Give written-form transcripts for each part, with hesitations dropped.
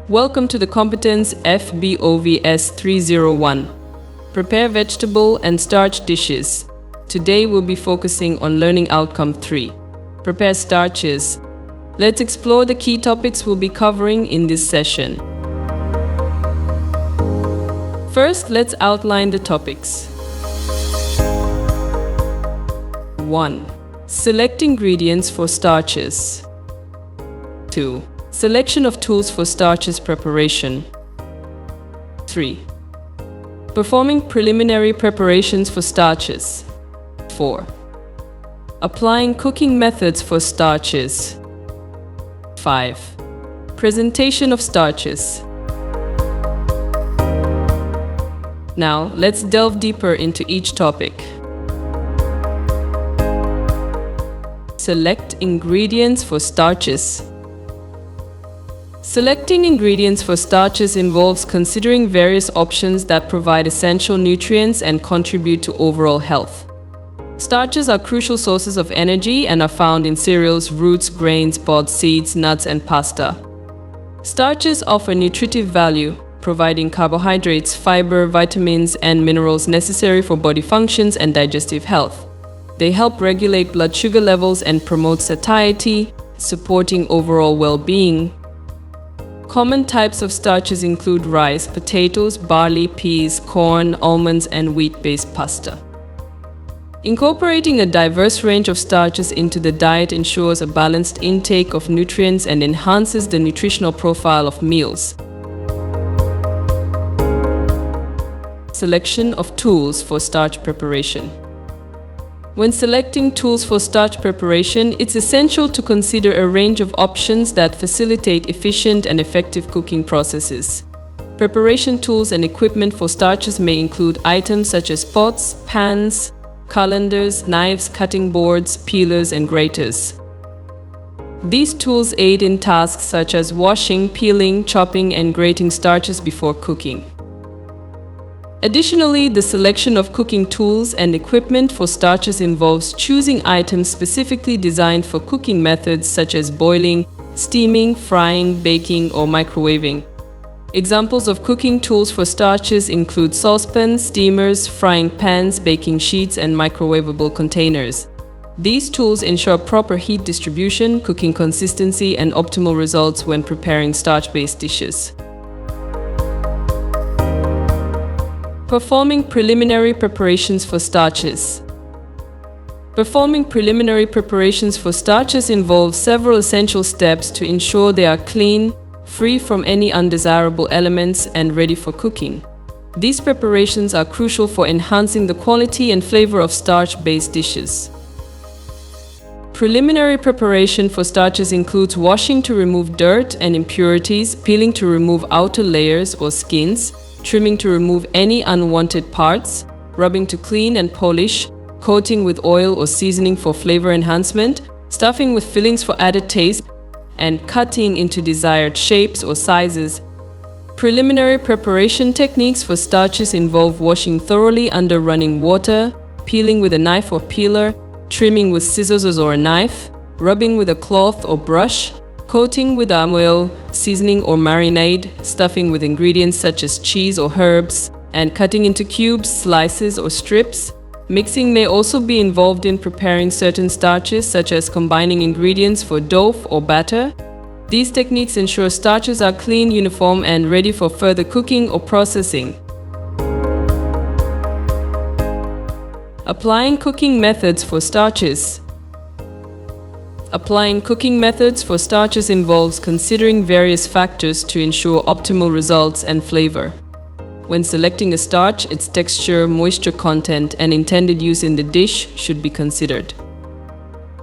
Welcome to the Competence FBOVS 301. Prepare vegetable and starch dishes. Today we'll be focusing on learning outcome 3. Prepare starches. Let's explore the key topics we'll be covering in this session. First, let's outline the topics. 1. Select ingredients for starches. 2. Selection of tools for starches preparation. 3. Performing preliminary preparations for starches. 4. Applying cooking methods for starches. 5. Presentation of starches. Now, let's delve deeper into each topic. Select ingredients for starches. Selecting ingredients for starches involves considering various options that provide essential nutrients and contribute to overall health. Starches are crucial sources of energy and are found in cereals, roots, grains, pods, seeds, nuts, and pasta. Starches offer nutritive value, providing carbohydrates, fiber, vitamins, and minerals necessary for body functions and digestive health. They help regulate blood sugar levels and promote satiety, supporting overall well-being. Common types of starches include rice, potatoes, barley, peas, corn, almonds, and wheat-based pasta. Incorporating a diverse range of starches into the diet ensures a balanced intake of nutrients and enhances the nutritional profile of meals. Selection of tools for starch preparation. When selecting tools for starch preparation, it's essential to consider a range of options that facilitate efficient and effective cooking processes. Preparation tools and equipment for starches may include items such as pots, pans, colanders, knives, cutting boards, peelers, and graters. These tools aid in tasks such as washing, peeling, chopping, and grating starches before cooking. Additionally, the selection of cooking tools and equipment for starches involves choosing items specifically designed for cooking methods such as boiling, steaming, frying, baking, or microwaving. Examples of cooking tools for starches include saucepans, steamers, frying pans, baking sheets, and microwavable containers. These tools ensure proper heat distribution, cooking consistency, and optimal results when preparing starch-based dishes. Performing preliminary preparations for starches. Performing preliminary preparations for starches involves several essential steps to ensure they are clean, free from any undesirable elements, and ready for cooking. These preparations are crucial for enhancing the quality and flavor of starch-based dishes. Preliminary preparation for starches includes washing to remove dirt and impurities, peeling to remove outer layers or skins, trimming to remove any unwanted parts, rubbing to clean and polish, coating with oil or seasoning for flavor enhancement, stuffing with fillings for added taste, and cutting into desired shapes or sizes. Preliminary preparation techniques for starches involve washing thoroughly under running water, peeling with a knife or peeler, trimming with scissors or a knife, rubbing with a cloth or brush, coating with oil, seasoning or marinade, stuffing with ingredients such as cheese or herbs, and cutting into cubes, slices, or strips. Mixing may also be involved in preparing certain starches, such as combining ingredients for dough or batter. These techniques ensure starches are clean, uniform, and ready for further cooking or processing. Applying cooking methods for starches. Applying cooking methods for starches involves considering various factors to ensure optimal results and flavor. When selecting a starch, its texture, moisture content, and intended use in the dish should be considered.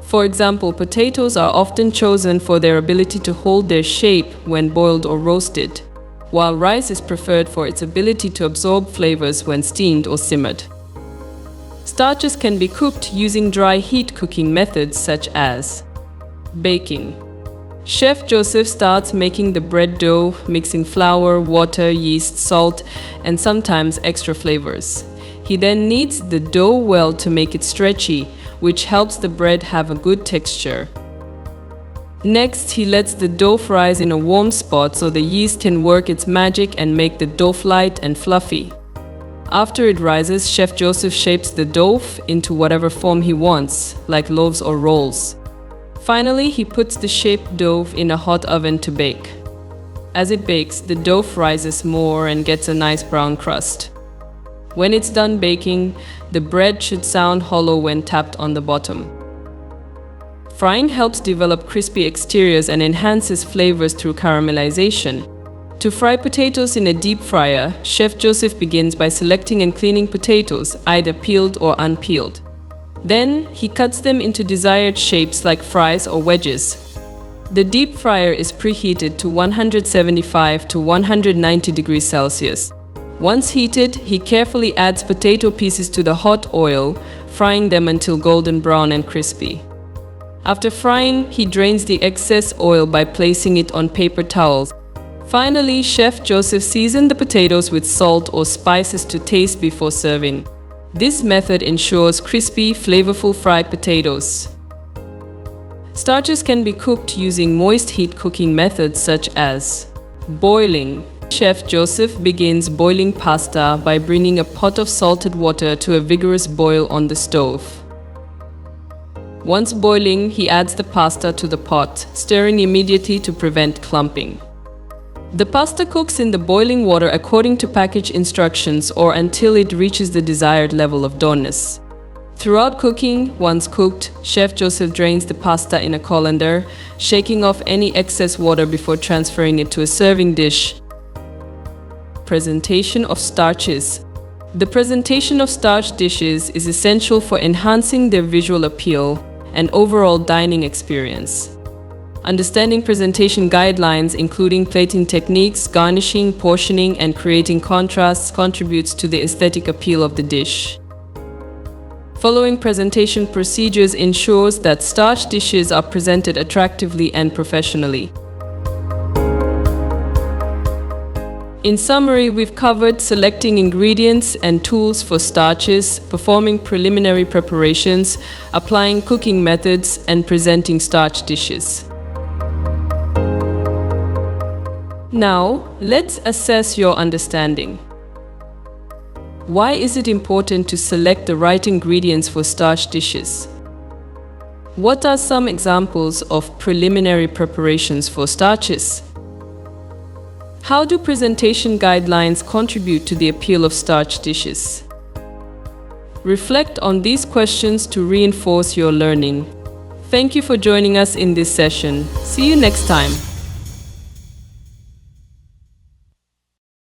For example, potatoes are often chosen for their ability to hold their shape when boiled or roasted, while rice is preferred for its ability to absorb flavors when steamed or simmered. Starches can be cooked using dry heat cooking methods such as baking. Chef Joseph starts making the bread dough, mixing flour, water, yeast, salt, and sometimes extra flavors. He then kneads the dough well to make it stretchy, which helps the bread have a good texture. Next, he lets the dough rise in a warm spot so the yeast can work its magic and make the dough light and fluffy. After it rises, Chef Joseph shapes the dough into whatever form he wants, like loaves or rolls. Finally, he puts the shaped dough in a hot oven to bake. As it bakes, the dough rises more and gets a nice brown crust. When it's done baking, the bread should sound hollow when tapped on the bottom. Frying helps develop crispy exteriors and enhances flavors through caramelization. To fry potatoes in a deep fryer, Chef Joseph begins by selecting and cleaning potatoes, either peeled or unpeeled. Then, he cuts them into desired shapes like fries or wedges. The deep fryer is preheated to 175 to 190 degrees Celsius. Once heated, he carefully adds potato pieces to the hot oil, frying them until golden brown and crispy. After frying, he drains the excess oil by placing it on paper towels. Finally, Chef Joseph seasoned the potatoes with salt or spices to taste before serving. This method ensures crispy, flavorful fried potatoes. Starches can be cooked using moist heat cooking methods such as boiling. Chef Joseph begins boiling pasta by bringing a pot of salted water to a vigorous boil on the stove. Once boiling, he adds the pasta to the pot, stirring immediately to prevent clumping. The pasta cooks in the boiling water according to package instructions or until it reaches the desired level of doneness. Throughout cooking, once cooked, Chef Joseph drains the pasta in a colander, shaking off any excess water before transferring it to a serving dish. Presentation of starches. The presentation of starch dishes is essential for enhancing their visual appeal and overall dining experience. Understanding presentation guidelines, including plating techniques, garnishing, portioning, and creating contrasts, contributes to the aesthetic appeal of the dish. Following presentation procedures ensures that starch dishes are presented attractively and professionally. In summary, we've covered selecting ingredients and tools for starches, performing preliminary preparations, applying cooking methods, and presenting starch dishes. Now, let's assess your understanding. Why is it important to select the right ingredients for starch dishes? What are some examples of preliminary preparations for starches? How do presentation guidelines contribute to the appeal of starch dishes? Reflect on these questions to reinforce your learning. Thank you for joining us in this session. See you next time.